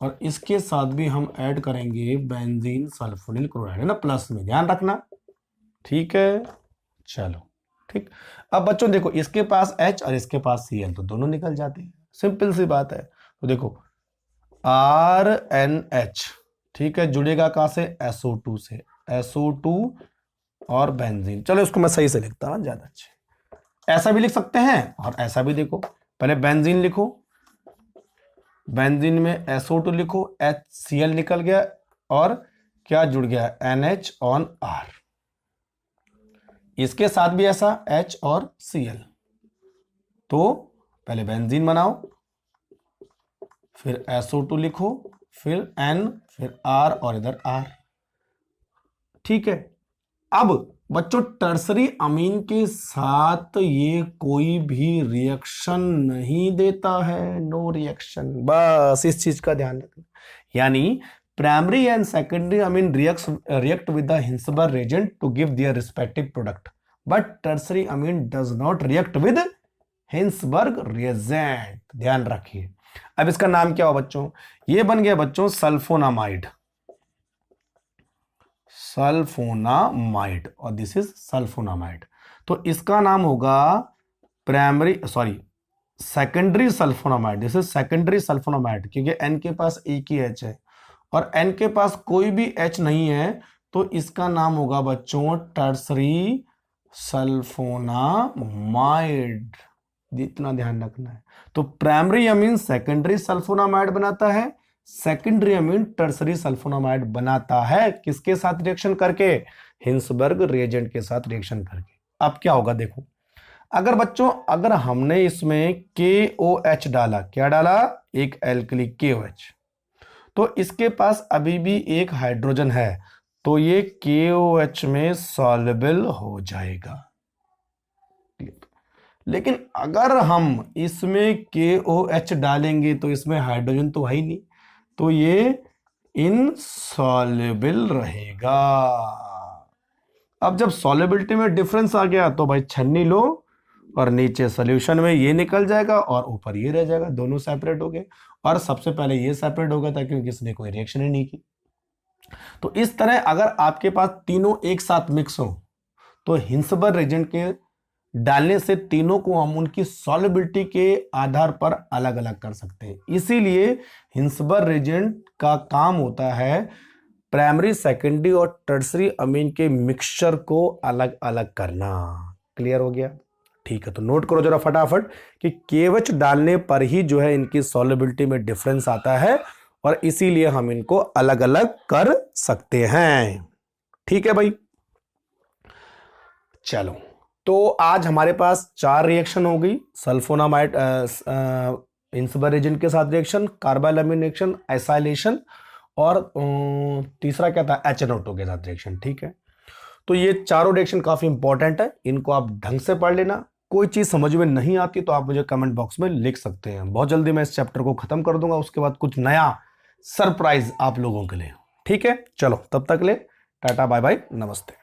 और इसके साथ भी हम ऐड करेंगे बेंजीन सल्फोनिल क्लोराइड, है ना, प्लस में, ध्यान रखना, ठीक है। चलो ठीक, अब बच्चों देखो इसके पास H और इसके पास Cl, तो दोनों निकल जाते हैं, सिंपल सी बात है। तो देखो RNH, ठीक है, जुड़ेगा कहां से, SO2 से, SO2 और बेंजीन, चलो इसको मैं सही से लिखता हूं ज्यादा अच्छे, ऐसा भी लिख सकते हैं और ऐसा भी, देखो पहले बेंजीन लिखो, बेंजीन में SO2 लिखो, HCl निकल गया, और क्या जुड़ गया, NH on R, इसके साथ भी ऐसा H और Cl, तो पहले बेंजीन बनाओ, फिर SO2 लिखो, फिर N, फिर R और इधर R, ठीक है। अब बच्चों टर्सरी अमीन के साथ ये कोई भी रिएक्शन नहीं देता है, नो रिएक्शन, बस इस चीज का ध्यान रखना, यानी primary and secondary amine react with the Hinsberg reagent to give their respective product, but tertiary amine does not react with Hinsberg reagent, ध्यान रखिए। अब इसका नाम क्या हो बच्चों, ये बन गया बच्चों सल्फोनामाइड, सल्फोनामाइड, और दिस इज सल्फोनामाइड, तो इसका नाम होगा secondary sulphonamide, this is secondary sulphonamide, क्योंकि N के पास एक ही H है और N के पास कोई भी H नहीं है तो इसका नाम होगा बच्चों टर्सरी सल्फोनामाइड। इतना ध्यान रखना है। तो प्राइमरी अमीन सेकेंडरी सल्फोनामाइड बनाता है, सेकेंडरी अमीन टर्सरी सल्फोनामाइड बनाता है। किसके साथ रिएक्शन करके? हिंसबर्ग रिएजेंट के साथ रिएक्शन करके। अब क्या होगा देखो, अगर बच्चों अगर हमने इसमें KOH डाला, क्या डाला? एक एल्कली KOH, तो इसके पास अभी भी एक हाइड्रोजन है, तो ये KOH में सॉल्युबल हो जाएगा। लेकिन अगर हम इसमें KOH डालेंगे तो इसमें हाइड्रोजन तो है ही नहीं, तो ये इनसॉल्युबल रहेगा। अब जब सॉल्युबिलिटी में डिफरेंस आ गया तो भाई छन्नी लो और नीचे सॉल्यूशन में ये निकल जाएगा और ऊपर ये रह जाएगा, दोनों सेपरेट हो गए। और सबसे पहले ये सेपरेट हो गया था क्योंकि इसने कोई रिएक्शन ही नहीं की। तो इस तरह अगर आपके पास तीनों एक साथ मिक्स हो तो हिंसबर्ग रिएजेंट के डालने से तीनों को हम उनकी सॉल्युबिलिटी के आधार पर अलग अलग कर सकते हैं। इसीलिए हिंसबर्ग रिएजेंट का काम होता है प्राइमरी, सेकेंडरी और टर्सरी अमीन के मिक्सचर को अलग अलग करना। क्लियर हो गया? ठीक है, तो नोट करो जरा फटाफट कि KOH डालने पर ही जो है इनकी सॉल्युबिलिटी में डिफरेंस आता है और इसीलिए हम इनको अलग अलग कर सकते हैं। ठीक है भाई, चलो तो आज हमारे पास 4 रिएक्शन हो गई। सल्फोनामाइड हिंसबर्ग रिएजेंट के साथ रिएक्शन, कार्बाइलअमीन रिएक्शन, एसाइलेशन और तीसरा क्या था? HNO2 के साथ रिएक्शन। ठीक है, तो ये चारों रिएक्शन काफी इंपॉर्टेंट है, इनको आप ढंग से पढ़ लेना। कोई चीज समझ में नहीं आती तो आप मुझे कमेंट बॉक्स में लिख सकते हैं। बहुत जल्दी मैं इस चैप्टर को खत्म कर दूंगा, उसके बाद कुछ नया सरप्राइज आप लोगों के लिए। ठीक है, चलो तब तक ले टाटा बाय बाय, नमस्ते।